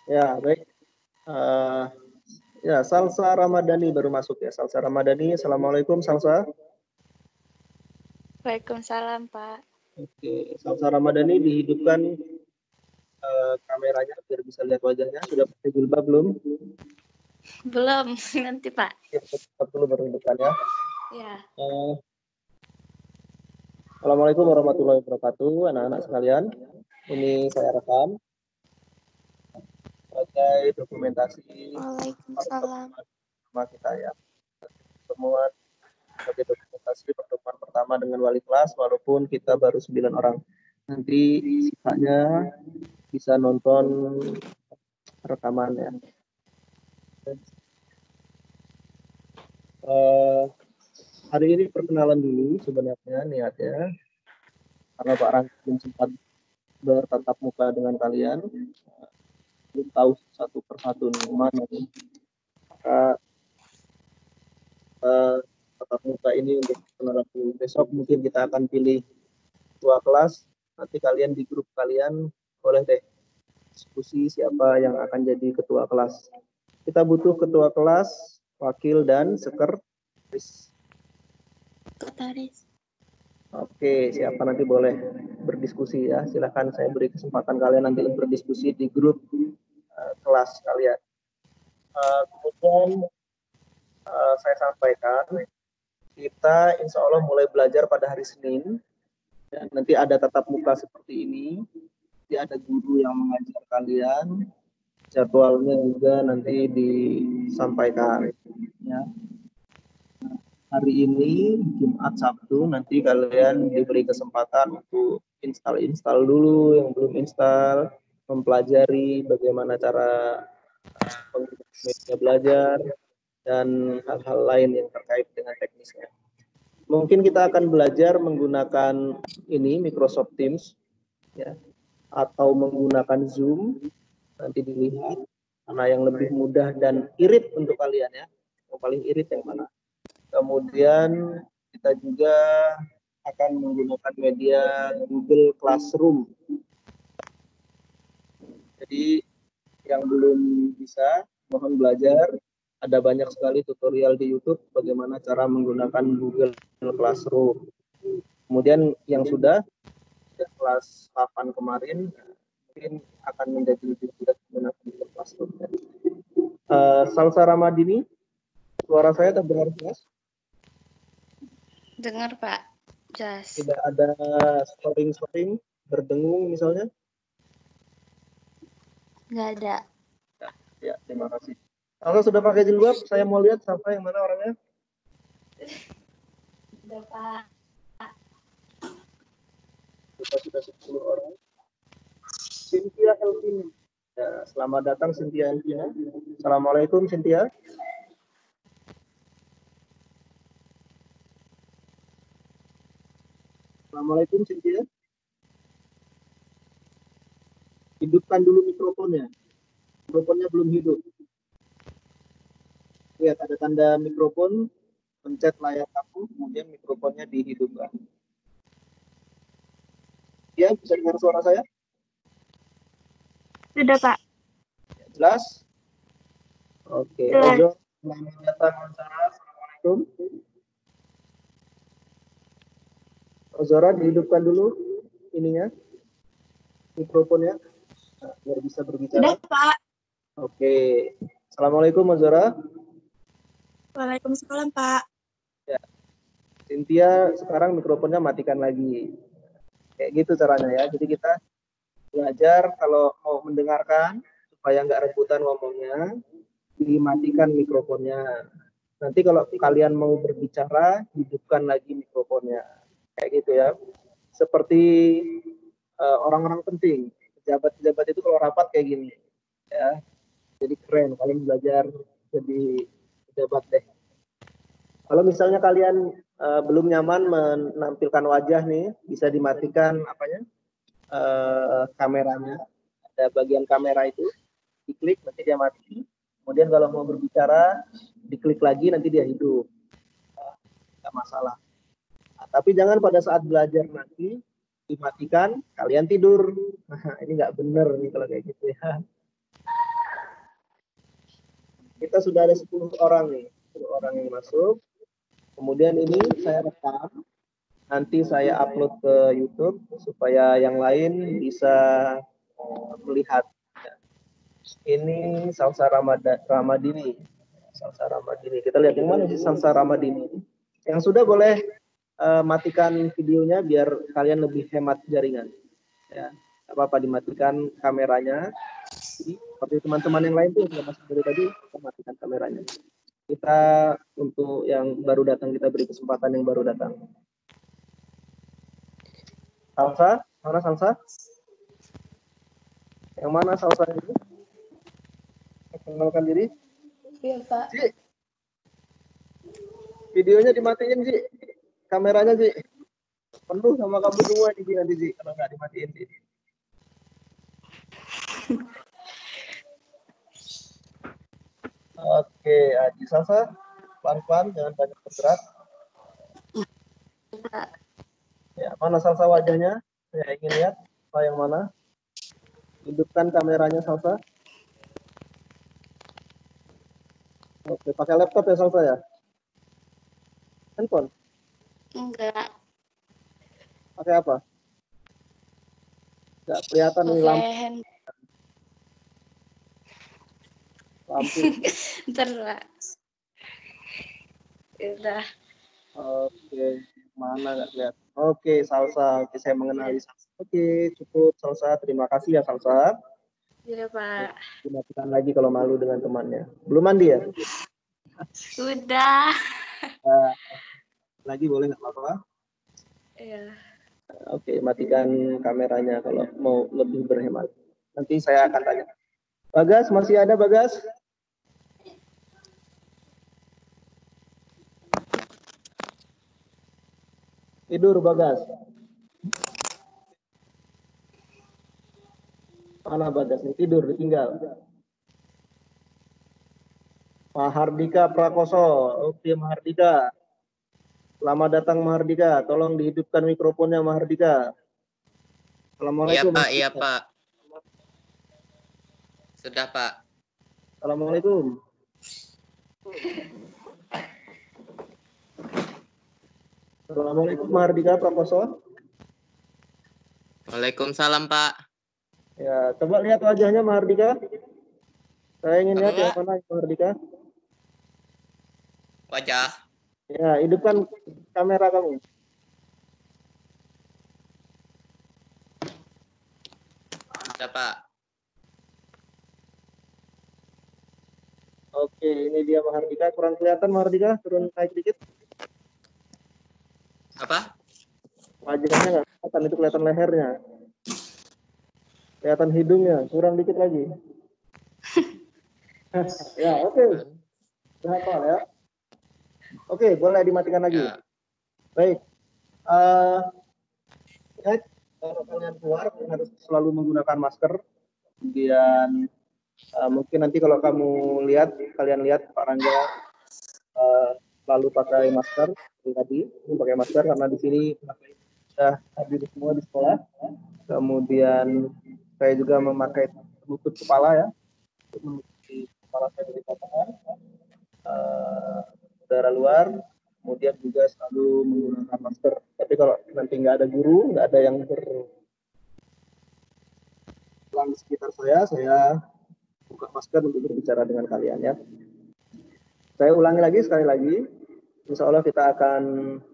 Ya, baik. Eh, ya, Salsa Ramadhani baru masuk ya. Salsa Ramadhani, Assalamualaikum Salsa. Waalaikumsalam, Pak. Oke, Salsa Ramadhani dihidupkan kameranya biar bisa lihat wajahnya. Sudah pakai jilbab belum? Belum, nanti Pak. Ya, tetap dulu baru hidupkan ya. Ya. Assalamualaikum warahmatullahi wabarakatuh, anak-anak sekalian. Ini saya rekam sebagai dokumentasi Waalaikumsalam. pertemuan kita ya. Pertemuan sebagai dokumentasi pertemuan pertama dengan wali kelas, walaupun kita baru 9 orang. Nanti sisanya bisa nonton rekamannya. Hari ini perkenalan dulu sebenarnya niatnya, karena Pak Rangga belum sempat bertatap muka dengan kalian, belum tahu satu persatu nih mana nih. Maka tatap muka ini untuk kenalan dulu. Besok mungkin kita akan pilih ketua kelas. Nanti kalian di grup kalian boleh deh diskusi siapa yang akan jadi ketua kelas. Kita butuh ketua kelas, wakil, dan sekretaris. Oke, siapa nanti boleh berdiskusi ya. Silahkan saya beri kesempatan kalian nanti berdiskusi di grup kelas kalian. Kemudian saya sampaikan, kita insya Allah mulai belajar pada hari Senin. Dan nanti ada tatap muka seperti ini. Nanti ada guru yang mengajar kalian. Jadwalnya juga nanti disampaikan. Ya. Hari ini Jumat Sabtu nanti kalian diberi kesempatan untuk install dulu yang belum install, mempelajari bagaimana cara media belajar dan hal-hal lain yang terkait dengan teknisnya. Mungkin kita akan belajar menggunakan ini Microsoft Teams ya, atau menggunakan Zoom, nanti dilihat mana yang lebih mudah dan irit untuk kalian ya. Yang paling irit yang mana? Kemudian kita juga akan menggunakan media Google Classroom. Jadi yang belum bisa mohon belajar, ada banyak sekali tutorial di YouTube bagaimana cara menggunakan Google Classroom. Kemudian yang sudah kelas 8 kemarin mungkin akan menjadi lebih mudah menggunakan Google Classroom. Salsa Ramadhani, suara saya terdengar jelas? Dengar, Pak. Jelas. Tidak ada storing berdengung misalnya? Nggak ada. Ya, terima kasih. Kalau sudah pakai jilbab, saya mau lihat siapa yang mana orangnya. Udah, Pak. Kita sudah 10 orang. Cynthia Elvina. Ya, selamat datang Cynthia Elvina. Assalamualaikum Cynthia. Assalamualaikum Cynthia. Hidupkan dulu mikrofonnya. Mikrofonnya belum hidup. Lihat ada tanda mikrofon, pencet layar kamu, kemudian mikrofonnya dihidupkan. Ya, bisa dengar suara saya? Sudah, Pak. Jelas? Oke, Ojo, selamat datang Ozora. Assalamualaikum. Ozora, dihidupkan dulu ininya, mikrofonnya, biar bisa berbicara. Sudah, Pak. Oke, Assalamualaikum Ozora. Waalaikumsalam, Pak. Ya. Cynthia, sekarang mikrofonnya matikan lagi. Kayak gitu caranya ya. Jadi kita belajar kalau mau mendengarkan supaya nggak rebutan ngomongnya, dimatikan mikrofonnya. Nanti kalau kalian mau berbicara, hidupkan lagi mikrofonnya. Kayak gitu ya. Seperti orang-orang penting, pejabat-pejabat itu kalau rapat kayak gini. Ya. Jadi keren kalian belajar jadi pejabat deh. Kalau misalnya kalian belum nyaman menampilkan wajah nih, bisa dimatikan apanya? Kameranya. Ada bagian kamera itu, diklik nanti dia mati. Kemudian kalau mau berbicara, diklik lagi nanti dia hidup. Nggak masalah. Nah, tapi jangan pada saat belajar nanti dimatikan, kalian tidur. Nah, ini nggak bener nih kalau kayak gitu ya. Kita sudah ada 10 orang nih, 10 orang yang masuk. Kemudian ini saya rekam, nanti saya upload ke YouTube supaya yang lain bisa melihat. Ini Salsa Ramadini. Salsa Ramadini. Kita lihat yang mana sih Salsa Ramadini. Yang sudah boleh matikan videonya biar kalian lebih hemat jaringan. Ya, apa-apa dimatikan kameranya. Jadi, seperti teman-teman yang lain tuh yang sudah masuk dari tadi, kita matikan kameranya. Kita untuk yang baru datang, kita beri kesempatan yang baru datang. Salsa, mana Salsa? Yang mana Salsa ini? Kenalkan diri. Iya, Pak. Ji, videonya dimatiin, Ji. Kameranya, Ji. Penuh sama kamu semua, Ji, nanti, Ji. Kalau nggak dimatiin, Ji. Oke, Aji Salsa. Pelan-pelan, jangan banyak bergerak. Pak. Ya, mana Salsa wajahnya? Saya ingin lihat. Apa yang mana? Hidupkan kameranya, Salsa. Oke, pakai laptop ya, Salsa ya? Handphone? Enggak. Pakai apa? Nggak kelihatan nih Pakai lampu. hand. Lampu. Ntar, Pak. Udah. Oke, mana nggak kelihatan. Oke, Salsa. Oke, saya mengenali Salsa. Oke, cukup Salsa. Terima kasih ya, Salsa. Iya, Pak. Dimatikan lagi kalau malu dengan temannya. Belum mandi ya? Udah. Nah, lagi boleh nggak apa-apa? Iya. Oke, matikan kameranya kalau mau lebih berhemat. Nanti saya akan tanya. Bagas, masih ada Bagas? Tidur Bagas. Mana Bagas nih? Tidur, ditinggal. Mahardika Prakoso. Oke, Mahardika. Selamat datang Mahardika. Tolong dihidupkan mikrofonnya Mahardika. Iya Assalamualaikum. Pak, iya Pak. Sudah Pak. Assalamualaikum. Assalamualaikum Mahardika Prakoso. Waalaikumsalam Pak. Ya, coba lihat wajahnya Mahardika. Saya ingin lihat yang Apa? mana Mahardika. Wajah. Ya, hidupkan kamera kamu. Sudah Pak. Oke, ini dia Mahardika. Kurang kelihatan Mahardika. Turun naik dikit. Apa? Wajahnya nggak kelihatan. Itu kelihatan lehernya. Kelihatan hidungnya. Kurang dikit lagi. Ya, oke. Sudah hafal ya. Oke, boleh dimatikan lagi. Ya. Baik. Kalau kalian keluar, kalian harus selalu menggunakan masker. Kemudian mungkin nanti kalau kamu lihat, kalian lihat Pak Rangga lalu pakai masker tadi, pakai masker karena di sini sudah hadir semua di sekolah. Kemudian saya juga memakai penutup kepala ya, untuk menutupi kepala saya dari potongan udara luar. Kemudian juga selalu menggunakan masker. Tapi kalau nanti nggak ada guru, nggak ada yang di sekitar saya buka masker untuk berbicara dengan kalian ya. Saya ulangi lagi sekali lagi, insya Allah kita akan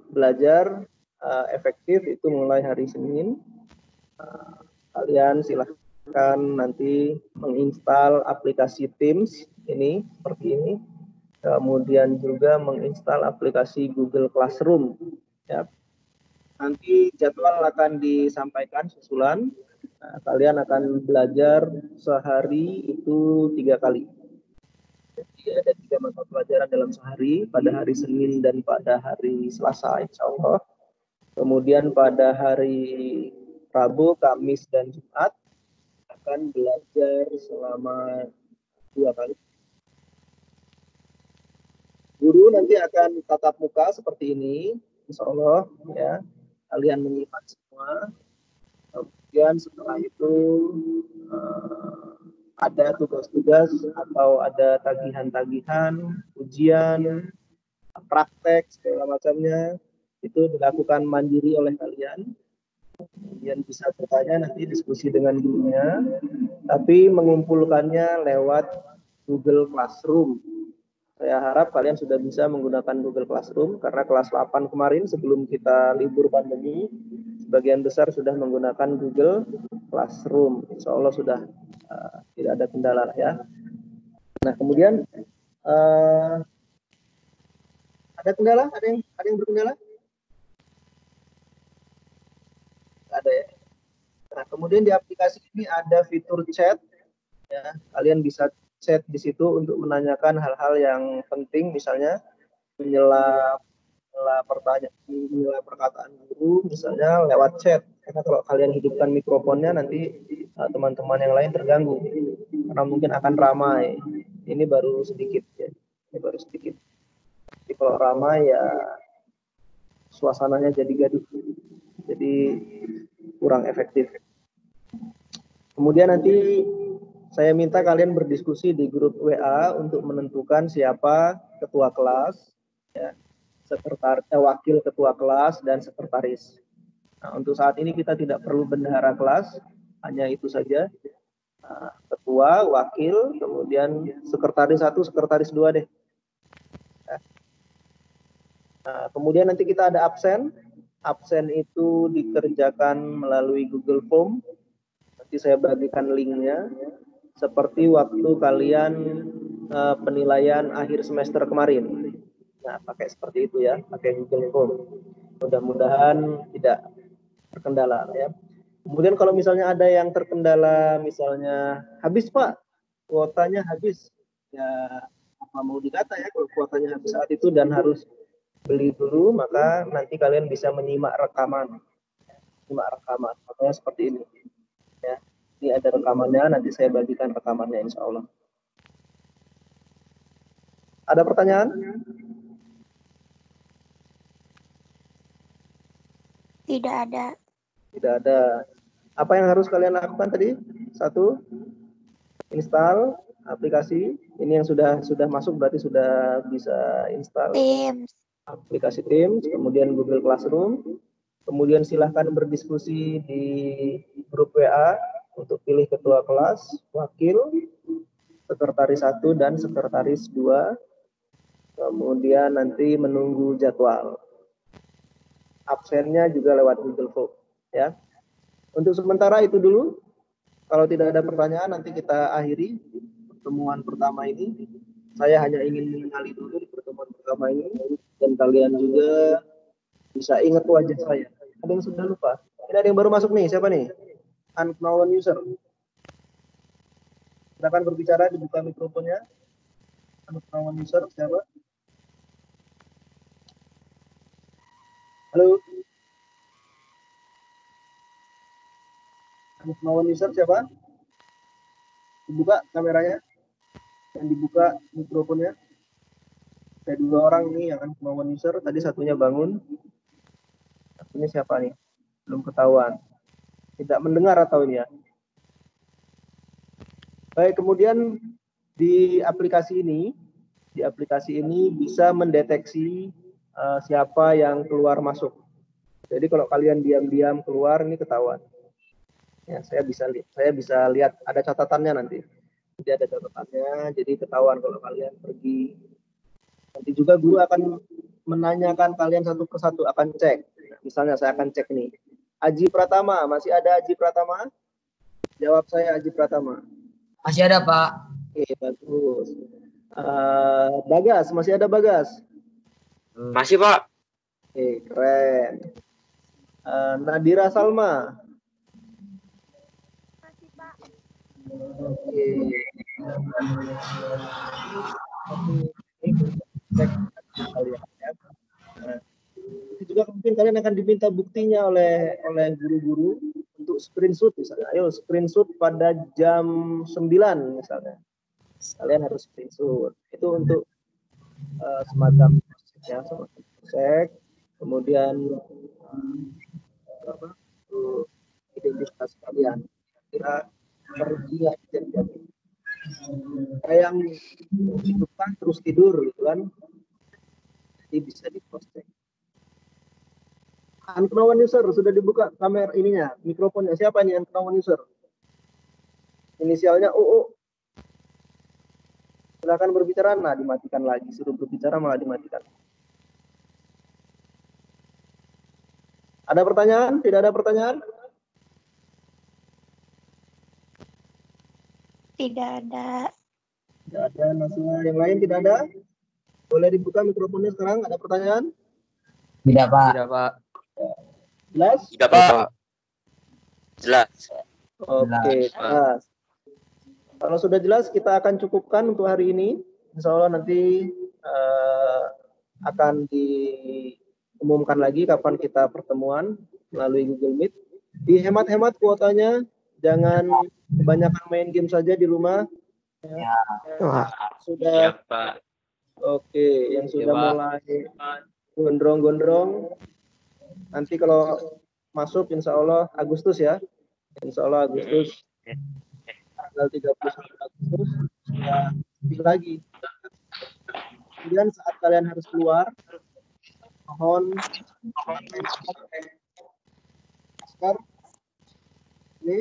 belajar efektif itu mulai hari Senin. Kalian silahkan nanti menginstal aplikasi Teams ini seperti ini, kemudian juga menginstal aplikasi Google Classroom. Ya. Nanti jadwal akan disampaikan susulan. Nah, kalian akan belajar sehari itu 3 kali. Jadi ada 3 mata pelajaran dalam sehari, pada hari Senin dan pada hari Selasa, insya Allah. Kemudian pada hari Rabu, Kamis, dan Jumat akan belajar selama 2 kali. Guru nanti akan tatap muka seperti ini, insya Allah ya. Kalian menyimak semua. Kemudian setelah itu ada tugas-tugas atau ada tagihan-tagihan, ujian, praktek segala macamnya itu dilakukan mandiri oleh kalian. Kemudian bisa bertanya nanti diskusi dengan gurunya, tapi mengumpulkannya lewat Google Classroom. Saya harap kalian sudah bisa menggunakan Google Classroom karena kelas 8 kemarin sebelum kita libur pandemi, sebagian besar sudah menggunakan Google Classroom. Insya Allah sudah tidak ada kendala ya. Nah kemudian ada kendala? Ada yang berkendala? Ada ya. Nah kemudian di aplikasi ini ada fitur chat. Ya, kalian bisa chat di situ untuk menanyakan hal-hal yang penting, misalnya menyela perkataan guru, misalnya lewat chat. Karena kalau kalian hidupkan mikrofonnya nanti teman-teman yang lain terganggu, karena mungkin akan ramai. Ini baru sedikit ya, ini baru sedikit. Jadi kalau ramai ya suasananya jadi gaduh, jadi kurang efektif. Kemudian nanti saya minta kalian berdiskusi di grup WA untuk menentukan siapa ketua kelas, ya, wakil ketua kelas dan sekretaris. Nah, untuk saat ini kita tidak perlu bendahara kelas, hanya itu saja. Ketua, wakil, kemudian sekretaris 1, sekretaris 2 deh. Nah, kemudian nanti kita ada absen. Absen itu dikerjakan melalui Google Form. Nanti saya bagikan linknya. Seperti waktu kalian penilaian akhir semester kemarin. Nah, pakai seperti itu ya, pakai Google Form. Mudah-mudahan tidak terkendala ya. Kemudian kalau misalnya ada yang terkendala, misalnya habis Pak, kuotanya habis, ya apa mau dikata ya, kalau kuotanya habis saat itu dan harus beli dulu, maka nanti kalian bisa menyimak rekaman, makanya seperti ini. Ya, ini ada rekamannya, nanti saya bagikan rekamannya insya Allah. Ada pertanyaan? Tidak ada. Tidak ada. Apa yang harus kalian lakukan tadi? 1, install aplikasi. Ini yang sudah masuk berarti sudah bisa install Teams. aplikasi Teams, kemudian Google Classroom. Kemudian silahkan berdiskusi di grup WA untuk pilih ketua kelas, wakil, sekretaris 1 dan sekretaris 2. Kemudian nanti menunggu jadwal. Absennya juga lewat Google Form ya. Untuk sementara itu dulu. Kalau tidak ada pertanyaan nanti kita akhiri pertemuan pertama ini. Saya hanya ingin mengenali dulu di pertemuan pertama ini dan kalian juga bisa ingat wajah saya. Ada yang sudah lupa? Ini ada yang baru masuk nih, siapa nih? Unknown user. Silakan berbicara, dibuka mikrofonnya. Unknown user siapa? Halo. Unknown user siapa? Dibuka kameranya dan dibuka mikrofonnya. Ada 2 orang nih yang unknown user. Tadi satunya bangun. Satunya siapa nih? Belum ketahuan. Tidak mendengar atau ini ya? Baik, kemudian di aplikasi ini bisa mendeteksi siapa yang keluar masuk. Jadi kalau kalian diam-diam keluar ini ketahuan. Ya, saya bisa lihat ada catatannya nanti. Jadi ada catatannya, jadi ketahuan kalau kalian pergi. Nanti juga guru akan menanyakan kalian satu persatu, akan cek. Misalnya saya akan cek nih. Aji Pratama, masih ada Aji Pratama? Jawab saya Aji Pratama. Masih ada, Pak. Oke, bagus. Bagas, masih ada Bagas? Masih, Pak. Oke, keren. Nadira Salma? Masih, Pak. Oke. Cek kalian ya. Nah, itu juga mungkin kalian akan diminta buktinya oleh guru-guru untuk screenshot misalnya. Ayo screenshot pada jam 9 misalnya. Kalian harus screenshot. Itu untuk semacam cek, kemudian identitas kalian. Kira pergi jadi Kayak yang hidupkan terus tidur gitu kan. Jadi bisa di cross check. Unknown user sudah dibuka kamera ininya, mikrofonnya. Siapa nih unknown user? Inisialnya UU. Silakan berbicara, nah dimatikan lagi. Suruh berbicara malah dimatikan. Ada pertanyaan? Tidak ada pertanyaan? Tidak ada. Tidak ada. Masalah yang lain tidak ada? Boleh dibuka mikrofonnya sekarang. Ada pertanyaan? Tidak, Pak. Tidak, Pak. Jelas? Tidak, Pak. Jelas. Oke, jelas. Kalau sudah jelas, kita akan cukupkan untuk hari ini. Insya Allah nanti akan diumumkan lagi kapan kita pertemuan melalui Google Meet. Dihemat-hemat kuotanya, jangan kebanyakan main game saja di rumah. Ya. Sudah. Ya, Pak. Oke, yang sudah Ya, Pak. mulai gondrong-gondrong. Nanti kalau masuk, insya Allah Agustus ya. Insya Allah Agustus. Tanggal 31 Agustus sudah lagi. Kemudian saat kalian harus keluar, mohon pakai masker. Ini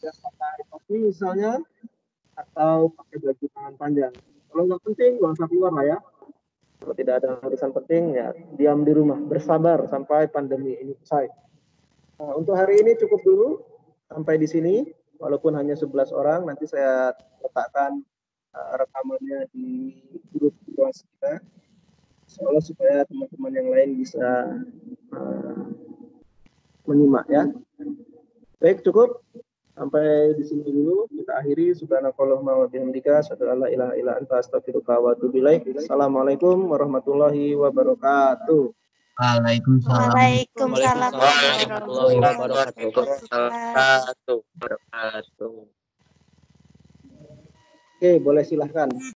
ya, pakai topi misalnya, atau pakai baju tangan panjang. Kalau nggak penting, nggak usah keluar lah ya. Kalau tidak ada urusan penting, ya diam di rumah, bersabar sampai pandemi ini selesai. Nah, untuk hari ini cukup dulu. Sampai di sini, walaupun hanya 11 orang, nanti saya letakkan rekamannya di grup kelas kita, soalnya supaya teman-teman yang lain bisa menyimak ya. Baik, cukup. Sampai di sini dulu, kita akhiri. Subhanakallahumma wa bihamdika, asyhadu an la ilaha illa anta, astaghfiruka wa atubu ilaik. Assalamualaikum warahmatullahi wabarakatuh. Waalaikumsalam. Waalaikumsalam Warahmatullahi wabarakatuh. wabarakatuh. Oke, boleh silahkan.